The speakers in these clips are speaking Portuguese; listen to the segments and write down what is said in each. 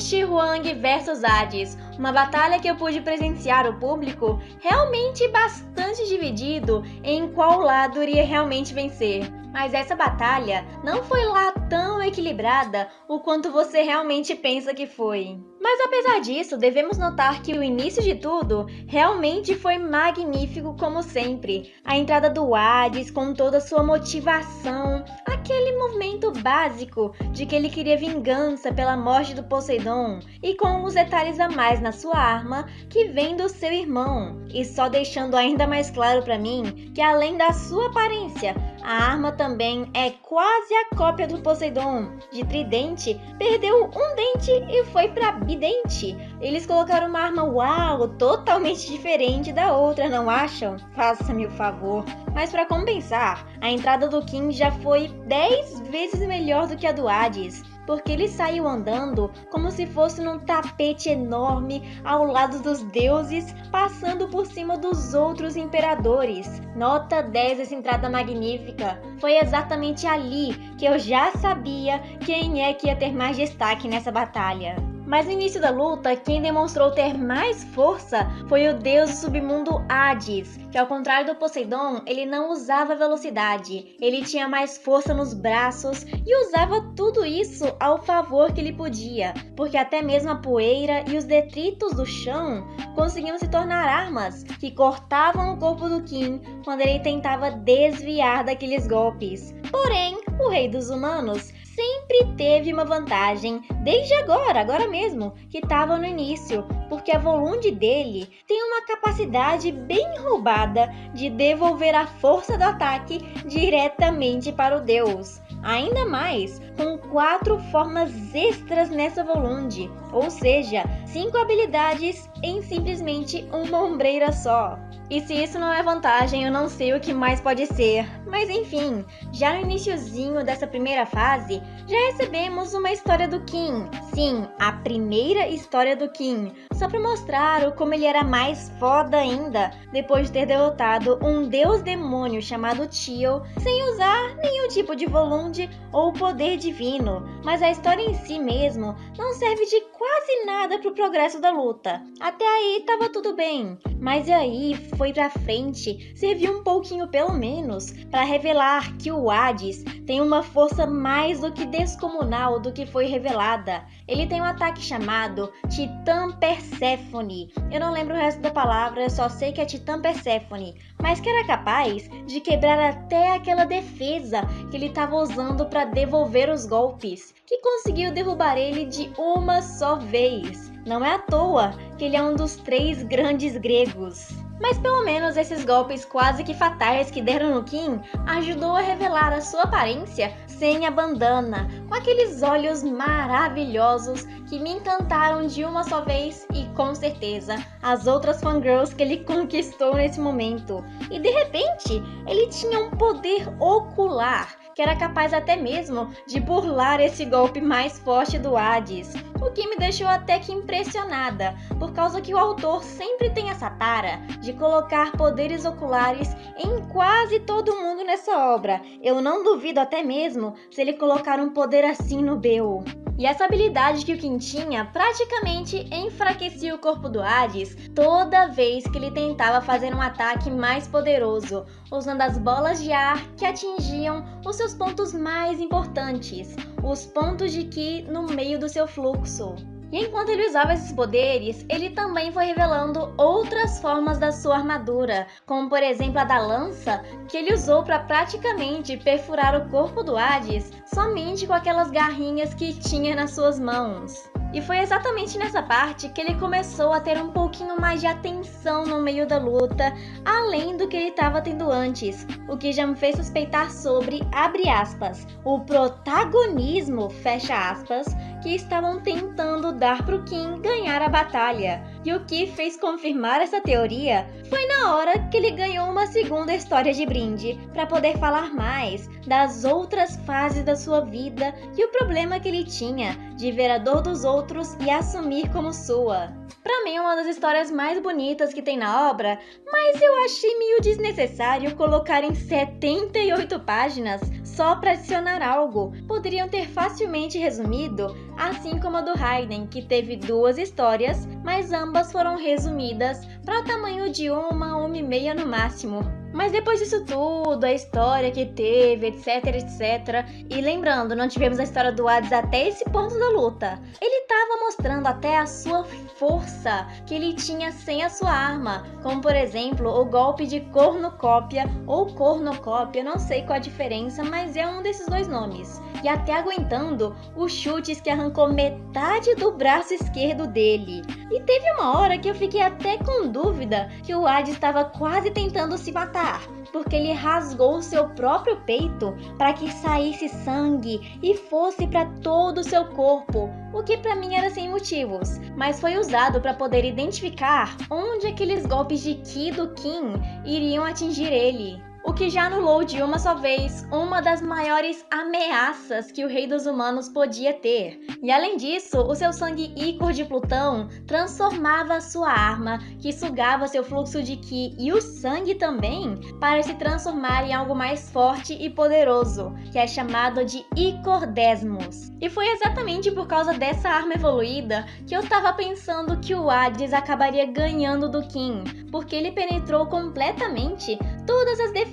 Shi Huang versus Hades, uma batalha que eu pude presenciar o público realmente bastante dividido em qual lado iria realmente vencer. Mas essa batalha não foi lá tão equilibrada o quanto você realmente pensa que foi. Mas apesar disso, devemos notar que o início de tudo realmente foi magnífico como sempre. A entrada do Hades com toda a sua motivação, aquele movimento básico de que ele queria vingança pela morte do Poseidon e com os detalhes a mais na sua arma que vem do seu irmão. E só deixando ainda mais claro para mim que além da sua aparência, a arma também é quase a cópia do Poseidon. De tridente, perdeu um dente e foi para bidente. Eles colocaram uma arma uau, totalmente diferente da outra, não acham? Faça-me o favor. Mas para compensar, a entrada do King já foi 10 vezes melhor do que a do Hades, porque ele saiu andando como se fosse num tapete enorme ao lado dos deuses, passando por cima dos outros imperadores. Nota 10 essa entrada magnífica. Foi exatamente ali que eu já sabia quem é que ia ter mais destaque nessa batalha. Mas no início da luta, quem demonstrou ter mais força foi o deus do submundo Hades, que ao contrário do Poseidon, ele não usava velocidade, ele tinha mais força nos braços e usava tudo isso ao favor que ele podia, porque até mesmo a poeira e os detritos do chão conseguiam se tornar armas que cortavam o corpo do King quando ele tentava desviar daqueles golpes. Porém, o rei dos humanos sempre teve uma vantagem, desde agora mesmo, que estava no início, porque a Volund dele tem uma capacidade bem roubada de devolver a força do ataque diretamente para o deus. Ainda mais com 4 formas extras nessa Volund, ou seja, 5 habilidades em simplesmente uma ombreira só. E se isso não é vantagem, eu não sei o que mais pode ser. Mas enfim, já no iniciozinho dessa primeira fase, já recebemos uma história do King. Sim, a primeira história do King. Só pra mostrar o como ele era mais foda ainda, depois de ter derrotado um deus demônio chamado Tiel, sem usar nenhum tipo de Volund ou poder divino. Mas a história em si mesmo não serve de quase nada pro progresso da luta. Até aí tava tudo bem. Mas e aí, foi pra frente, serviu um pouquinho pelo menos para revelar que o Hades tem uma força mais do que descomunal do que foi revelada. Ele tem um ataque chamado Titã Perséfone. Eu não lembro o resto da palavra, eu só sei que é Titã Perséfone, mas que era capaz de quebrar até aquela defesa que ele estava usando para devolver os golpes, que conseguiu derrubar ele de uma só vez. Não é à toa que ele é um dos 3 grandes gregos. Mas pelo menos esses golpes quase que fatais que deram no King ajudou a revelar a sua aparência sem a bandana, com aqueles olhos maravilhosos que me encantaram de uma só vez e com certeza as outras fangirls que ele conquistou nesse momento. E de repente, ele tinha um poder ocular, que era capaz até mesmo de burlar esse golpe mais forte do Hades, o que me deixou até que impressionada, por causa que o autor sempre tem essa tara de colocar poderes oculares em quase todo mundo nessa obra. Eu não duvido até mesmo se ele colocar um poder assim no Beowulf. E essa habilidade que o King tinha praticamente enfraquecia o corpo do Hades toda vez que ele tentava fazer um ataque mais poderoso, usando as bolas de ar que atingiam os seus pontos mais importantes, os pontos de Ki no meio do seu fluxo. E enquanto ele usava esses poderes, ele também foi revelando outras formas da sua armadura, como por exemplo a da lança, que ele usou para praticamente perfurar o corpo do Hades somente com aquelas garrinhas que tinha nas suas mãos. E foi exatamente nessa parte que ele começou a ter um pouquinho mais de atenção no meio da luta, além do que ele estava tendo antes, o que já me fez suspeitar sobre, abre aspas, o protagonismo, fecha aspas, que estavam tentando dar para o King ganhar a batalha. E o que fez confirmar essa teoria foi na hora que ele ganhou uma segunda história de brinde, para poder falar mais das outras fases da sua vida e o problema que ele tinha de ver a dor dos outros e assumir como sua. Pra mim, uma das histórias mais bonitas que tem na obra, mas eu achei meio desnecessário colocar em 78 páginas só para adicionar algo, poderiam ter facilmente resumido, assim como a do Raiden, que teve 2 histórias, mas ambas foram resumidas para o tamanho de uma e meia no máximo. Mas depois disso tudo, a história que teve, etc. E lembrando, não tivemos a história do Hades até esse ponto da luta. Ele estava mostrando até a sua força que ele tinha sem a sua arma, como por exemplo o golpe de cornucópia ou cornucópia, não sei qual a diferença, mas é um desses 2 nomes. E até aguentando os chutes que arrancou metade do braço esquerdo dele. E teve uma hora que eu fiquei até com dúvida que o Hades estava quase tentando se matar, porque ele rasgou seu próprio peito para que saísse sangue e fosse para todo o seu corpo, o que para mim era sem motivos, mas foi usado para poder identificar onde aqueles golpes de Ki do King iriam atingir ele. O que já anulou de uma só vez uma das maiores ameaças que o Rei dos Humanos podia ter. E além disso, o seu sangue ícor de Plutão transformava a sua arma, que sugava seu fluxo de Ki e o sangue também, para se transformar em algo mais forte e poderoso, que é chamado de Icor Desmos. E foi exatamente por causa dessa arma evoluída que eu tava pensando que o Hades acabaria ganhando do King, porque ele penetrou completamente todas as defesas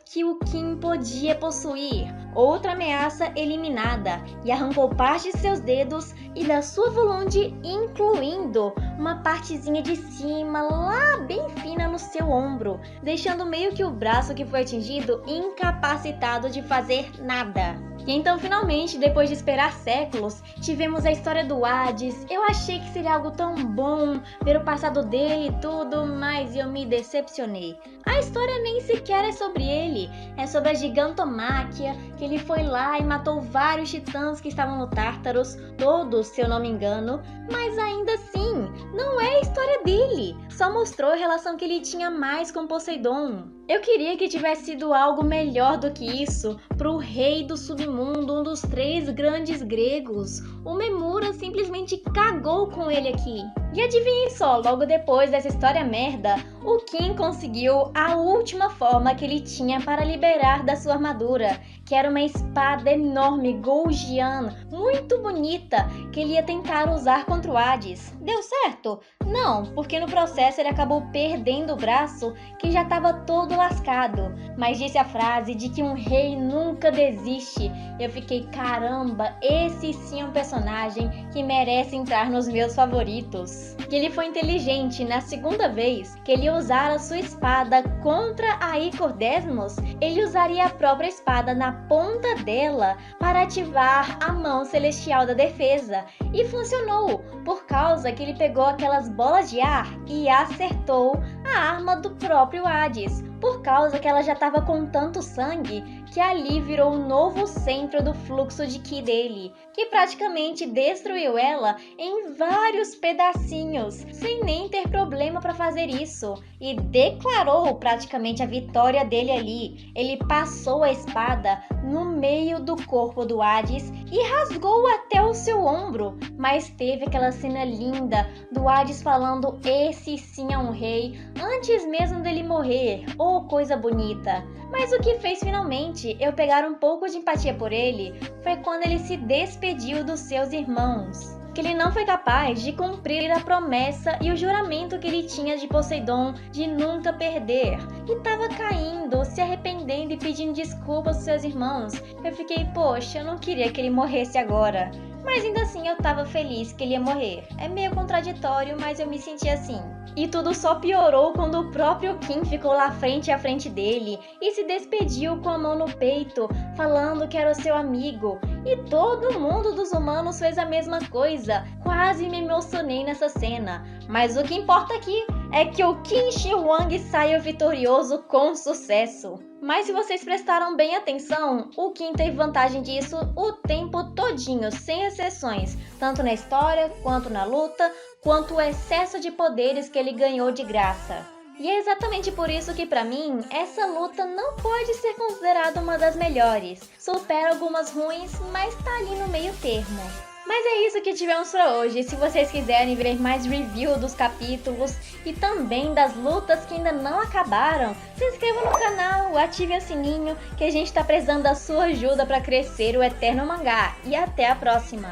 que o King podia possuir. Outra ameaça eliminada, e arrancou parte de seus dedos e da sua volunde, incluindo uma partezinha de cima lá bem fina no seu ombro, deixando meio que o braço que foi atingido incapacitado de fazer nada. E então, finalmente, depois de esperar séculos, tivemos a história do Hades. Eu achei que seria algo tão bom ver o passado dele e tudo, mas eu me decepcionei. A história nem sequer é sobre ele, é sobre a gigantomáquia, que ele foi lá e matou vários titãs que estavam no Tártaros, todos, se eu não me engano, mas ainda assim, não é a história dele, só mostrou a relação que ele tinha mais com Poseidon. Eu queria que tivesse sido algo melhor do que isso pro rei do submundo, um dos 3 grandes gregos. O Memura simplesmente cagou com ele aqui. E adivinhem só, logo depois dessa história merda, o King conseguiu a última forma que ele tinha para liberar da sua armadura, que era uma espada enorme, Golgian, muito bonita, que ele ia tentar usar contra o Hades. Deu certo? Não, porque no processo ele acabou perdendo o braço, que já estava todo lascado, mas disse a frase de que um rei nunca desiste. Eu fiquei, caramba, esse sim é um personagem que merece entrar nos meus favoritos. E ele foi inteligente. Na segunda vez que ele usar a sua espada contra a Icor Desmos, ele usaria a própria espada na ponta dela para ativar a mão celestial da defesa. E funcionou, por causa que ele pegou aquelas bolas de ar e acertou a arma do próprio Hades, por causa que ela já estava com tanto sangue que ali virou o novo centro do fluxo de Ki dele, que praticamente destruiu ela em vários pedacinhos, sem nem ter problema para fazer isso, e declarou praticamente a vitória dele ali. Ele passou a espada no meio do corpo do Hades e rasgou até o seu ombro, mas teve aquela cena linda do Hades falando "esse sim é um rei", antes mesmo dele morrer. Oh, coisa bonita! Mas o que fez finalmente eu pegar um pouco de empatia por ele foi quando ele se despediu dos seus irmãos, que ele não foi capaz de cumprir a promessa e o juramento que ele tinha de Poseidon de nunca perder, e estava caindo, se arrependendo e pedindo desculpas aos seus irmãos. Eu fiquei, poxa, eu não queria que ele morresse agora, mas ainda assim eu estava feliz que ele ia morrer. É meio contraditório, mas eu me senti assim. E tudo só piorou quando o próprio King ficou lá frente a frente dele e se despediu com a mão no peito, falando que era o seu amigo. E todo mundo dos humanos fez a mesma coisa. Quase me emocionei nessa cena. Mas o que importa aqui é que o Qin Shi Huang saiu vitorioso com sucesso. Mas se vocês prestaram bem atenção, o Qin teve vantagem disso o tempo todinho, sem exceções, tanto na história, quanto na luta, quanto o excesso de poderes que ele ganhou de graça. E é exatamente por isso que, pra mim, essa luta não pode ser considerada uma das melhores. Supera algumas ruins, mas tá ali no meio termo. Mas é isso que tivemos para hoje. Se vocês quiserem ver mais review dos capítulos e também das lutas que ainda não acabaram, se inscreva no canal, ative o sininho, que a gente está precisando da sua ajuda para crescer o Eterno Mangá. E até a próxima!